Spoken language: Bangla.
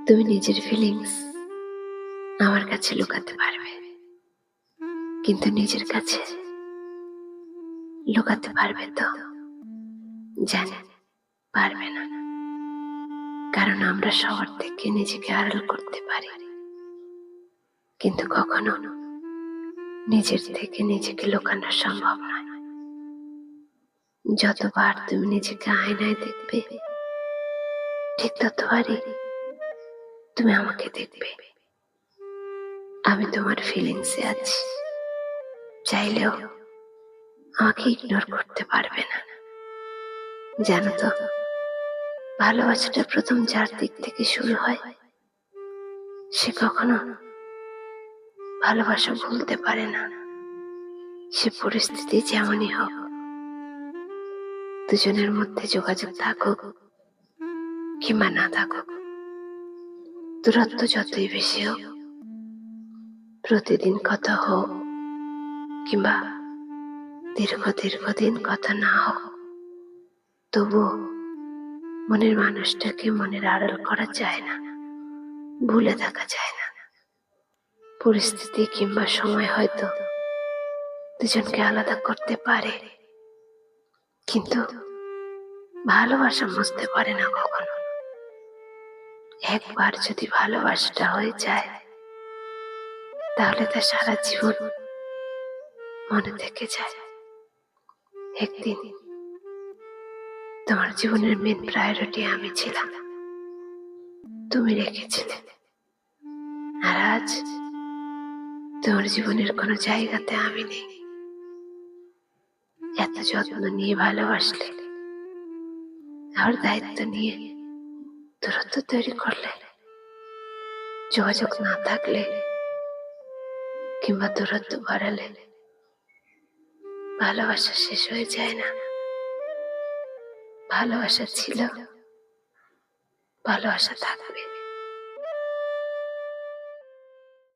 তুমি নিজের ফিলিংস আমার কাছে লুকাতে পারবে, কিন্তু নিজের কাছে লুকাতে পারবে তো? জানি পারবে না, কারণ আমরা সবার থেকে নিজেকে আড়াল করতে পারি, কিন্তু কখনো নিজের থেকে নিজেকে লুকানো সম্ভব নয়। যতবার তুমি নিজেকে আয়নায় দেখবে, ঠিক ততবারই তুমি আমাকে দেখবে। আমি তোমার ফিলিংসে আছি, চাইলেও আমাকে ইগনোর করতে পারবে না। জানো তো, ভালোবাসাটা প্রথম যার দিক থেকে শুরু হয়, সে কখনো ভালোবাসা ভুলতে পারে না। সে পরিস্থিতি যেমনই হোক, দুজনের মধ্যে যোগাযোগ থাকুক কিংবা না থাকুক, দূরত্ব যতই বেশি হোক, প্রতিদিন কথা হোক কিংবা দীর্ঘদিন কথা না হোক, তবুও মনের মানুষটাকে মনের আড়াল করা যায় না, ভুলে থাকা যায় না। পরিস্থিতি কিংবা সময় হয়তো দুজনকে আলাদা করতে পারে, কিন্তু ভালোবাসা বুঝতে পারে না কখনো। একবার যদি ভালোবাসাটা হয়ে যায়, তাহলে তা সারা জীবন মনে থেকে যায়। একদিন তোমার জীবনের মেন প্রায়োরিটি আমি ছিলাম, তুমি রেখেছিলে, আর আজ তোমার জীবনের কোনো জায়গাতে আমি নেই। এত যত্ন নিয়ে ভালোবাসলে, আর দায়িত্ব নিয়ে দূরত্ব তৈরি করলে। যোগাযোগ না থাকলে কিংবা দূরত্ব বাড়ালে ভালোবাসা শেষ হয়ে যায় না। ভালোবাসা ছিল, ভালোবাসা থাকবে।